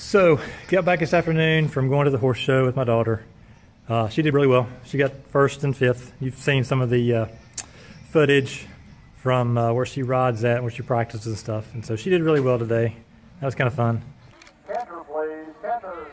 So, got back this afternoon from going to the horse show with my daughter. She did really well. She got first and fifth. You've seen some of the footage from where she rides at, where she practices and stuff. And so she did really well today. That was kind of fun. Canter, please. Canter.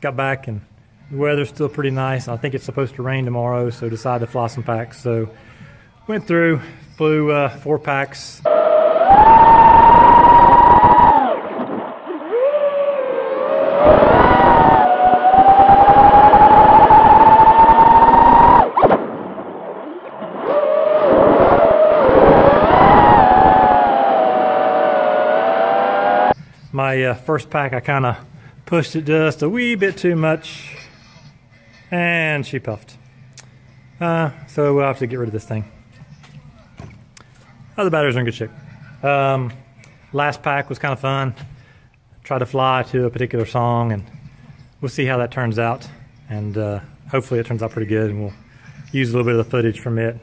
Got back and the weather's still pretty nice. I think it's supposed to rain tomorrow, so decided to fly some packs. So went through, flew 4 packs. My first pack, I kind of pushed it just a wee bit too much, and she puffed. So we'll have to get rid of this thing. Other batteries are in good shape. Last pack was kind of fun. Tried to fly to a particular song, and we'll see how that turns out. And hopefully it turns out pretty good, and we'll use a little bit of the footage from it.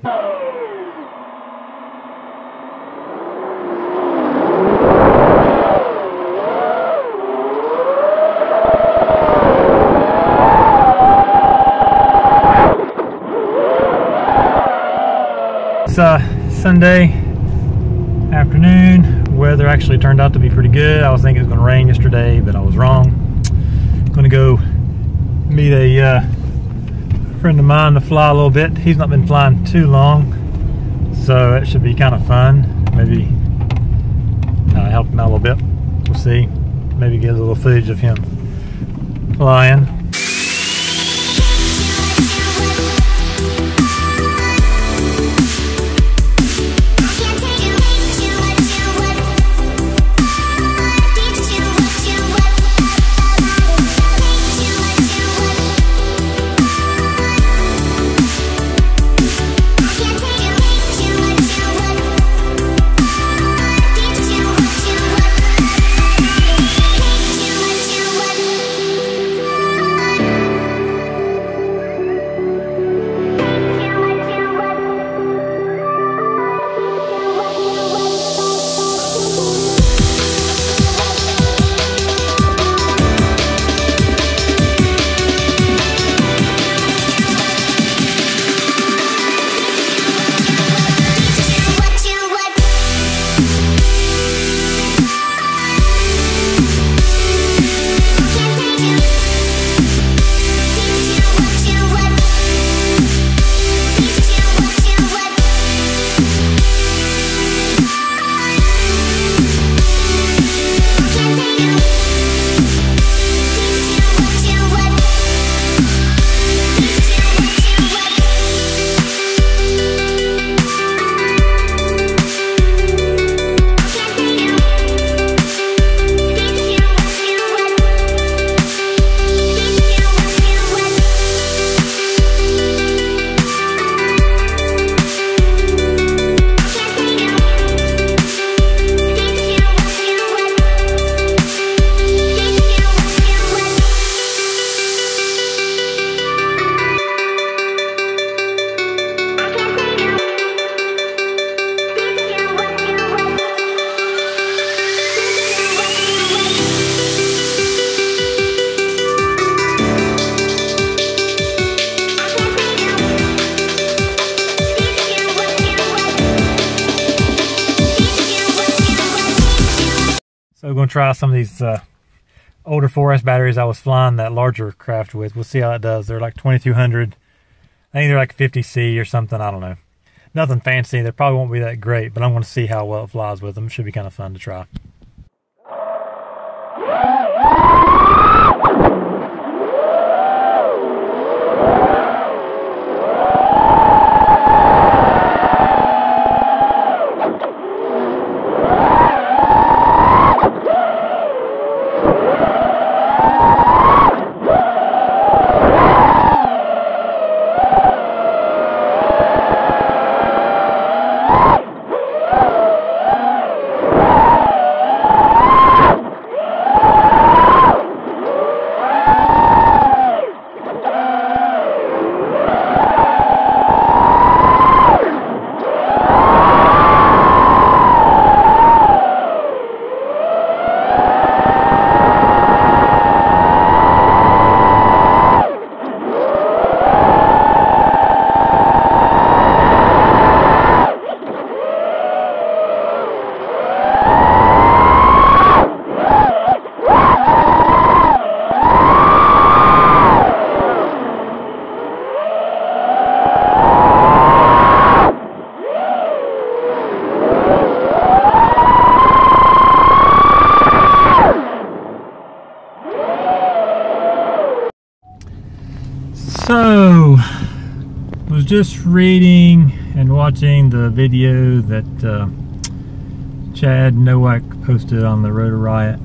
It's Sunday afternoon. Weather actually turned out to be pretty good. I was thinking it was going to rain yesterday, but I was wrong. Going to go meet a friend of mine to fly a little bit. He's not been flying too long, so it should be kind of fun. Maybe help him out a little bit. We'll see. Maybe get a little footage of him flying. So we're going to try some of these older 4S batteries I was flying that larger craft with. We'll see how that does. They're like 2200. I think they're like 50C or something. I don't know. Nothing fancy. They probably won't be that great, but I'm going to see how well it flies with them. Should be kind of fun to try. was just reading and watching the video that Chad Nowak posted on the Rotor Riot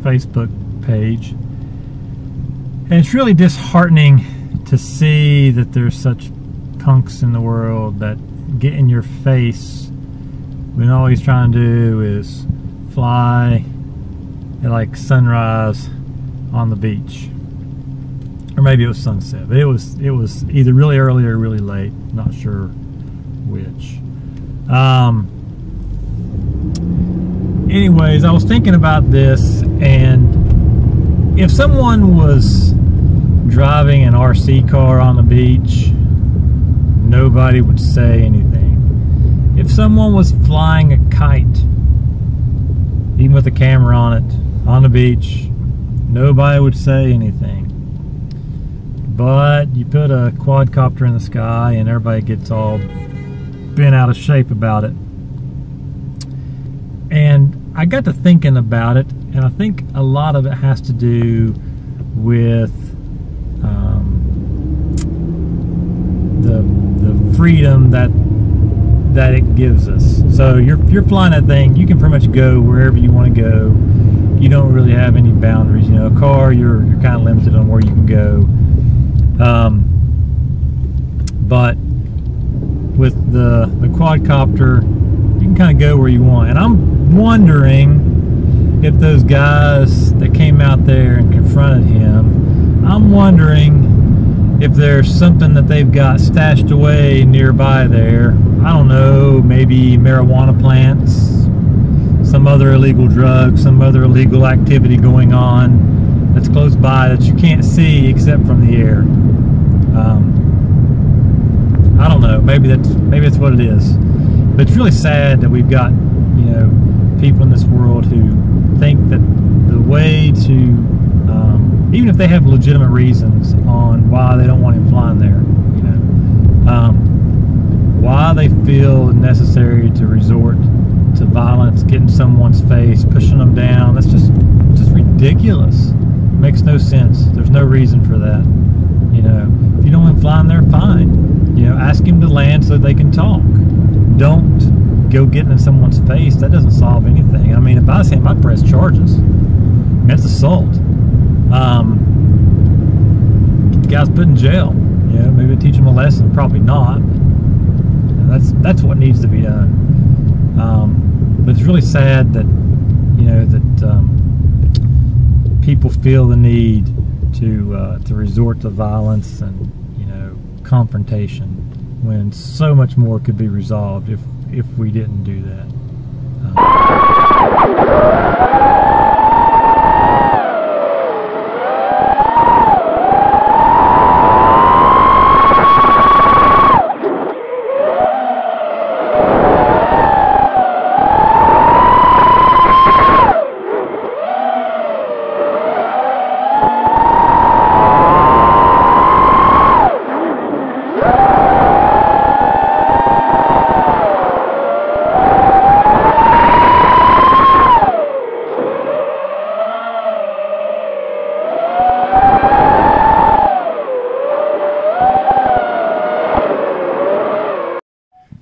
Facebook page, and it's really disheartening to see that there's such punks in the world that get in your face when all he's trying to do is fly at like sunrise on the beach, or maybe it was sunset, but it was either really early or really late, not sure which. Anyways, I was thinking about this, and if someone was driving an RC car on the beach, nobody would say anything. If someone was flying a kite, even with a camera on it, on the beach, nobody would say anything. But you put a quadcopter in the sky and everybody gets all bent out of shape about it. And I got to thinking about it, and I think a lot of it has to do with the freedom that it gives us. So you're flying that thing, you can pretty much go wherever you want to go. You don't really have any boundaries. You know, a car, you're kind of limited on where you can go. But with the quadcopter, you can kind of go where you want. And I'm wondering if those guys that came out there and confronted him, I'm wondering if there's something that they've got stashed away nearby there. I don't know, maybe marijuana plants, some other illegal drug, some other illegal activity going on that's close by that you can't see except from the air. I don't know, maybe that's what it is. But it's really sad that we've got, you know, people in this world who think that the way to, even if they have legitimate reasons on why they don't want him flying there, you know, why they feel necessary to resort to violence, getting someone's face, pushing them down, that's just ridiculous. It makes no sense. There's no reason for that. You know, if you don't want him flying there, fine. You know, ask him to land so they can talk. Don't go getting in someone's face. That doesn't solve anything. I mean, if I was him, I'd press charges. That's assault. The guy's put in jail. You know, maybe teach him a lesson. Probably not. That's what needs to be done. But it's really sad that, you know, that people feel the need to resort to violence and, you know, confrontation, when so much more could be resolved if we didn't do that.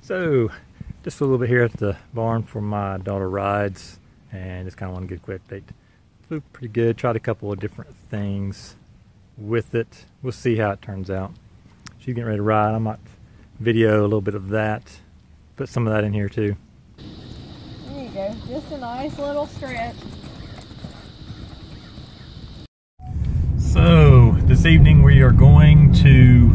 So, just a little bit here at the barn for my daughter rides, and just kind of want to get a quick update. Flew pretty good, tried a couple of different things with it. We'll see how it turns out. She's getting ready to ride. I might video a little bit of that, put some of that in here too. There you go, just a nice little stretch. So, this evening we are going to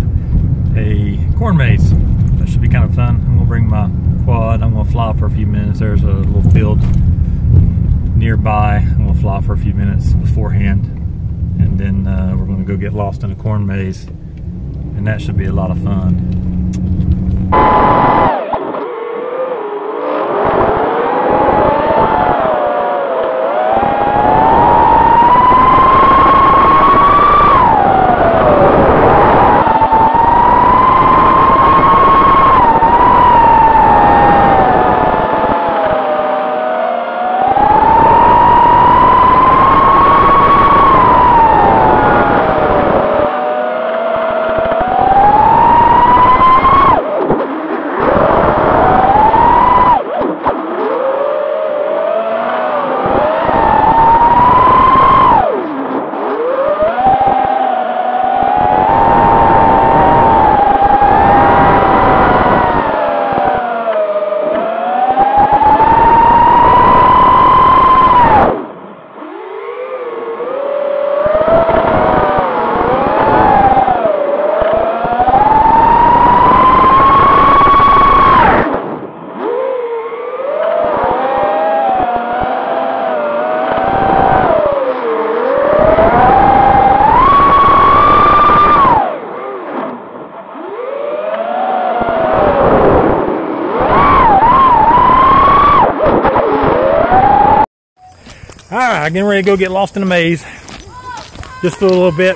a corn maze. That should be kind of fun. I'm going to bring my quad. I'm going to fly for a few minutes. There's a little field nearby. I'm going to fly for a few minutes beforehand, and then we're going to go get lost in a corn maze, and that should be a lot of fun. All right, getting ready to go get lost in the maze. Just for a little bit.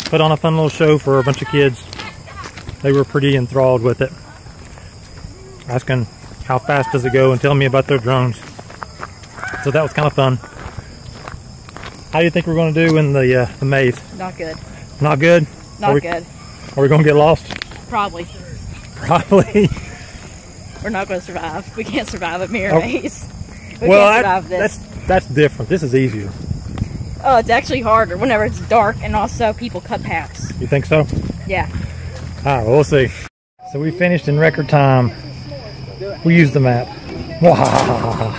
Put on a fun little show for a bunch of kids. They were pretty enthralled with it. Asking how fast does it go and telling me about their drones. So that was kind of fun. How do you think we're going to do in the maze? Not good. Not good? Not good. Are we going to get lost? Probably. Probably. We're not going to survive. We can't survive a mirror Oh. maze. We can't survive this. That's different. This is easier. Oh, it's actually harder whenever it's dark and also people cut paths. You think so? Yeah. All right, well, we'll see. So we finished in record time. We used the map. Wow.